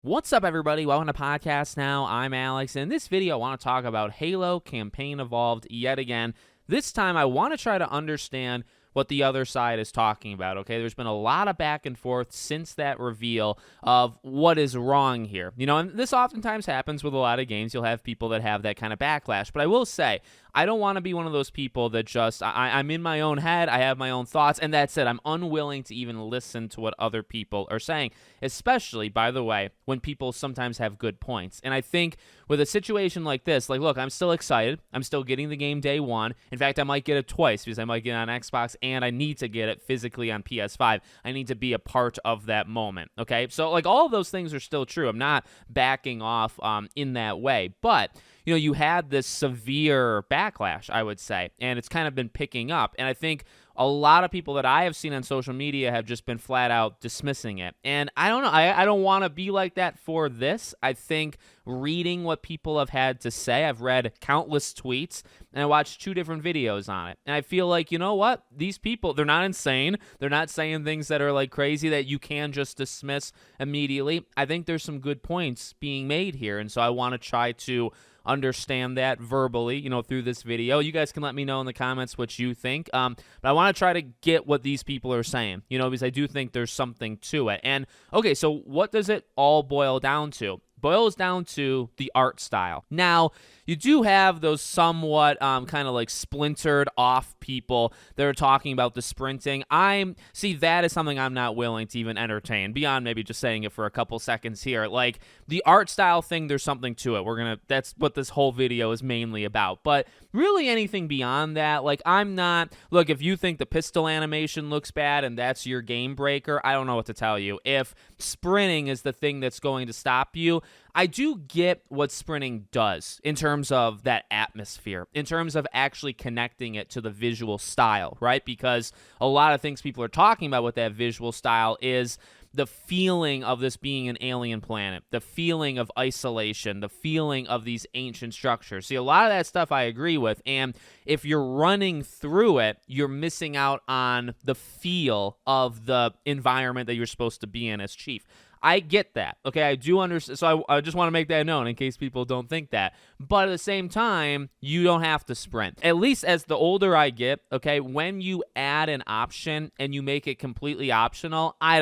What's up, everybody? Welcome to Podcast Now. I'm Alex, and in this video, I want to talk about Halo Campaign Evolved yet again. This time, I want to try to understand what the other side is talking about, okay? There's been a lot of back and forth since that reveal of what is wrong here. You know, and this oftentimes happens with a lot of games. You'll have people that have that kind of backlash, but I will say, I don't want to be one of those people that just, I'm in my own head, I have my own thoughts, and that's it. I'm unwilling to even listen to what other people are saying, especially, by the way, when people sometimes have good points. And I think with a situation like this, like, look, I'm still excited. I'm still getting the game day one. In fact, I might get it twice because I might get it on Xbox and I need to get it physically on PS5. I need to be a part of that moment, okay? So, like, all of those things are still true. I'm not backing off in that way, but you know, you had this severe backlash, I would say, and it's kind of been picking up. And I think a lot of people that I have seen on social media have just been flat out dismissing it. And I don't know. I don't want to be like that for this. I think reading what people have had to say, I've read countless tweets, and I watched 2 different videos on it. And I feel like, you know what? These people, they're not insane. They're not saying things that are like crazy that you can just dismiss immediately. I think there's some good points being made here. And so I want to try to understand that verbally, you know, through this video. You guys can let me know in the comments what you think. But I want to try to get what these people are saying, you know, because I do think there's something to it. And okay, so what does it all boil down to? Boils down to the art style. Now, you do have those somewhat kind of like splintered off people that are talking about the sprinting. See, that is something I'm not willing to even entertain, beyond maybe just saying it for a couple seconds here. Like, the art style thing, there's something to it. That's what this whole video is mainly about. But really anything beyond that, like, look, if you think the pistol animation looks bad and that's your game breaker, I don't know what to tell you. If sprinting is the thing that's going to stop you, I do get what sprinting does in terms of that atmosphere, in terms of actually connecting it to the visual style, right? Because a lot of things people are talking about with that visual style is the feeling of this being an alien planet, the feeling of isolation, the feeling of these ancient structures. See, a lot of that stuff I agree with, and if you're running through it, you're missing out on the feel of the environment that you're supposed to be in as Chief. I get that, okay? I do understand, so I just want to make that known in case people don't think that. But at the same time, you don't have to sprint. At least as the older I get, okay, when you add an option and you make it completely optional, I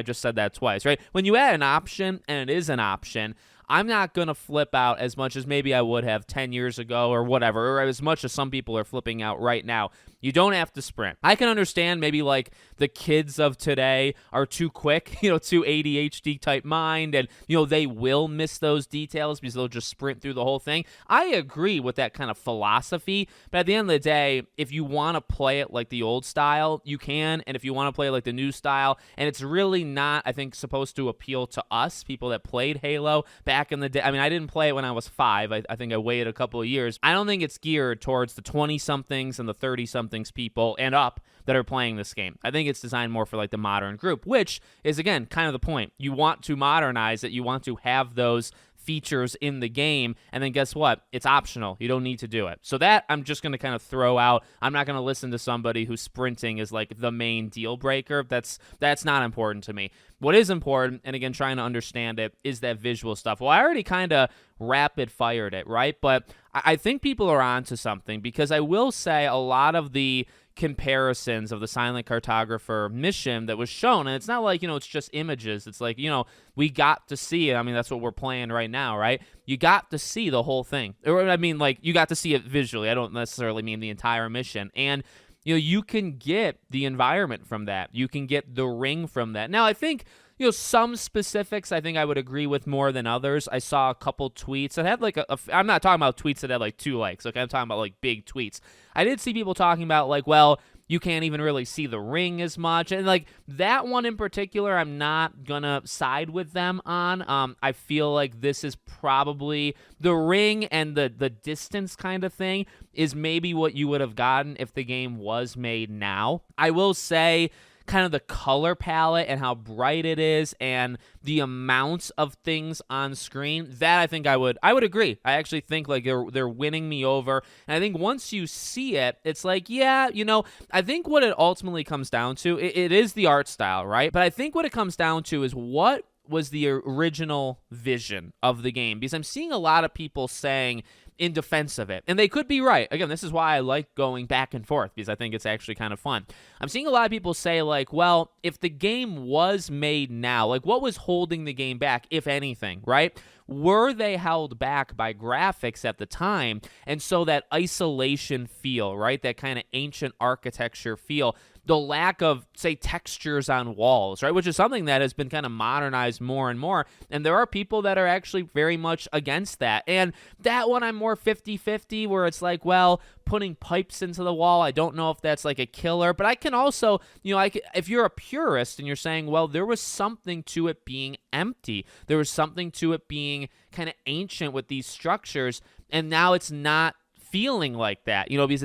just said that twice, right? When you add an option and it is an option, I'm not going to flip out as much as maybe I would have 10 years ago or whatever, or as much as some people are flipping out right now. You don't have to sprint. I can understand maybe like the kids of today are too quick, you know, too ADHD type mind, and, you know, they will miss those details because they'll just sprint through the whole thing. I agree with that kind of philosophy, but at the end of the day, if you want to play it like the old style, you can, and if you want to play it like the new style, and it's really not, I think, supposed to appeal to us, people that played Halo back in the day. I mean, I didn't play it when I was 5. I think I waited a couple of years. I don't think it's geared towards the 20-somethings and the 30-somethings people and up that are playing this game. I think it's designed more for like the modern group, which is, again, kind of the point. You want to modernize it. You want to have those features in the game, and then guess what? It's optional. You don't need to do it. So that I'm just going to kind of throw out. I'm not going to listen to somebody who's sprinting is like the main deal breaker. That's not important to me. What is important, and again, trying to understand it, is that visual stuff. Well, I already kind of rapid fired it, right? But I think people are onto something, because I will say a lot of the comparisons of the Silent Cartographer mission that was shown, and it's not like, you know, it's just images. It's like, you know, we got to see it. I mean, that's what we're playing right now, right? You got to see the whole thing. Or, I mean, like, you got to see it visually. I don't necessarily mean the entire mission. And, you know, you can get the environment from that. You can get the ring from that. Now, I think, you know, some specifics I think I would agree with more than others. I saw a couple tweets that had like I'm not talking about tweets that had like 2 likes. Okay, I'm talking about like big tweets. I did see people talking about like, well, you can't even really see the ring as much. And like that one in particular, I'm not gonna side with them on. I feel like this is probably the ring, and the distance kind of thing is maybe what you would have gotten if the game was made now. I will say, kind of the color palette and how bright it is and the amounts of things on screen, that I think I would agree. I actually think like they're winning me over. And I think once you see it, it's like, yeah, you know, I think what it ultimately comes down to, it is the art style, right? But I think what it comes down to is what was the original vision of the game? Because I'm seeing a lot of people saying in defense of it, and they could be right. Again, this is why I like going back and forth, because I think it's actually kind of fun. I'm seeing a lot of people say, like, well, if the game was made now, like, what was holding the game back, if anything, right? Were they held back by graphics at the time? And so that isolation feel, right, that kind of ancient architecture feel, the lack of, say, textures on walls, right, which is something that has been kind of modernized more and more, and there are people that are actually very much against that. And that one I'm more 50-50, where it's like, well, putting pipes into the wall, I don't know if that's like a killer, but I can also, if you're a purist and you're saying, well, there was something to it being empty, there was something to it being kind of ancient with these structures, and now it's not feeling like that, because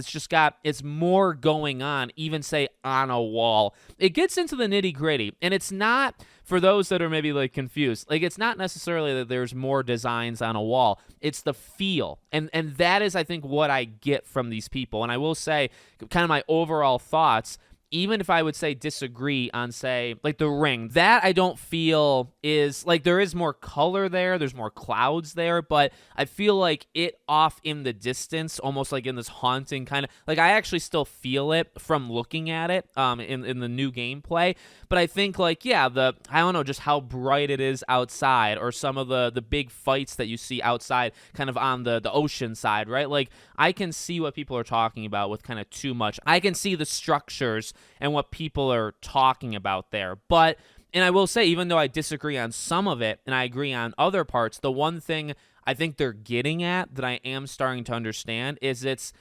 it's more going on, even say on a wall. It gets into the nitty gritty, and it's not, for those that are maybe like confused, like it's not necessarily that there's more designs on a wall, it's the feel. And that is, I think, what I get from these people. And I will say kind of my overall thoughts, even if I would say disagree on, say, like the Ring, that I don't feel is, like, there is more color there, there's more clouds there, but I feel like it off in the distance, almost like in this haunting kind of, like, I actually still feel it from looking at it in the new gameplay. But I think, like, yeah, I don't know, just how bright it is outside, or some of the big fights that you see outside kind of on the ocean side, right? Like, I can see what people are talking about with kind of too much. I can see the structures and what people are talking about there. But, and I will say, even though I disagree on some of it and I agree on other parts, the one thing I think they're getting at that I am starting to understand is it's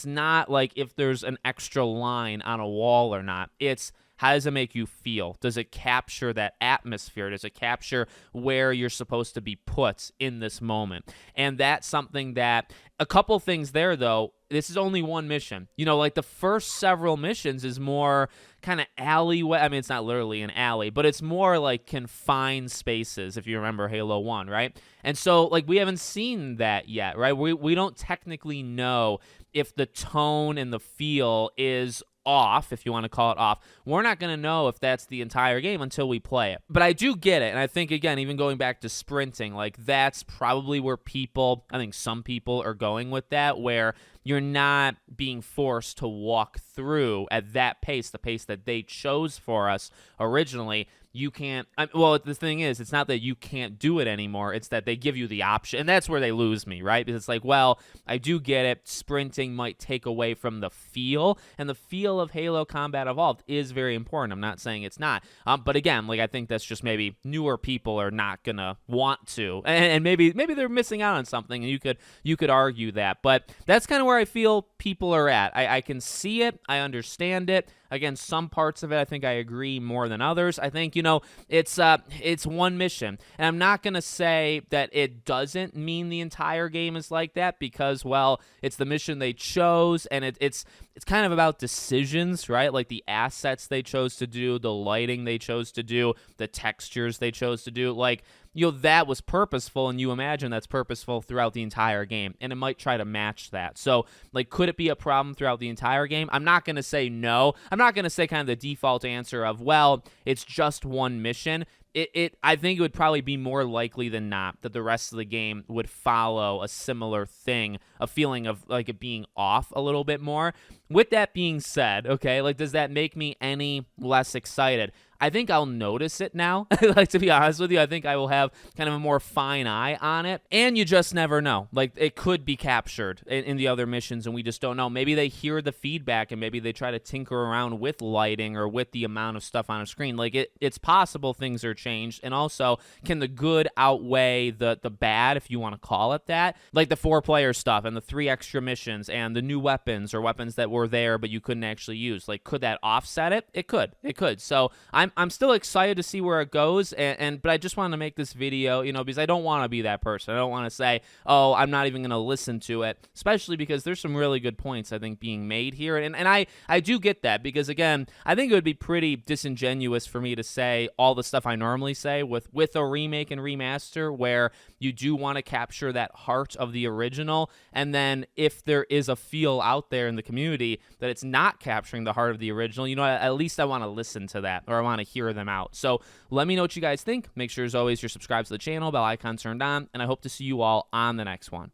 not like if there's an extra line on a wall or not. It's, how does it make you feel? Does it capture that atmosphere? Does it capture where you're supposed to be put in this moment? And that's something that, a couple things there, though. This is only one mission. Like the first several missions is more kind of alleyway. I mean, it's not literally an alley, but it's more like confined spaces, if you remember Halo 1, right? And so, like, we haven't seen that yet, right? We don't technically know if the tone and the feel is off, if you want to call it off. We're not going to know if that's the entire game until we play it. But I do get it. And I think, again, even going back to sprinting, like, that's probably where I think some people are going with that, where you're not being forced to walk through at that pace, the pace that they chose for us originally. You can't, well, the thing is, it's not that you can't do it anymore, it's that they give you the option, and that's where they lose me, right? Because it's like, well, I do get it, sprinting might take away from the feel, and the feel of Halo Combat Evolved is very important. I'm not saying it's not, but again, like, I think that's just maybe newer people are not gonna want to, and maybe they're missing out on something, and you could argue that, but that's kind of where I feel people are at. I can see it, I understand it. Again, some parts of it, I think I agree more than others. I think, it's one mission. And I'm not going to say that it doesn't mean the entire game is like that, because, well, it's the mission they chose, and it's kind of about decisions, right? Like the assets they chose to do, the lighting they chose to do, the textures they chose to do. Like, that was purposeful, and you imagine that's purposeful throughout the entire game, and it might try to match that. So, like, could it be a problem throughout the entire game? I'm not going to say no. I'm not going to say kind of the default answer of, well, it's just one mission. I think it would probably be more likely than not that the rest of the game would follow a similar thing, a feeling of like it being off a little bit more. With that being said, okay, like, does that make me any less excited? I think I'll notice it now. Like, to be honest with you, I think I will have kind of a more fine eye on it. And you just never know. Like, it could be captured in the other missions, and we just don't know. Maybe they hear the feedback, and maybe they try to tinker around with lighting or with the amount of stuff on a screen. Like, it's possible things are changed. And also, can the good outweigh the bad, if you want to call it that? Like the 4-player stuff and the 3 extra missions and the new weapons, or weapons that were there but you couldn't actually use. Like, could that offset it? It could. So I'm still excited to see where it goes, but I just wanted to make this video, because I don't want to be that person. I don't want to say, oh, I'm not even going to listen to it, especially because there's some really good points, I think, being made here. And I do get that, because, again, I think it would be pretty disingenuous for me to say all the stuff I normally say with a remake and remaster, where you do want to capture that heart of the original, and then if there is a feel out there in the community that it's not capturing the heart of the original, at least I want to listen to that, or I want to hear them out. So let me know what you guys think. Make sure, as always, you're subscribed to the channel, bell icon turned on, and I hope to see you all on the next one.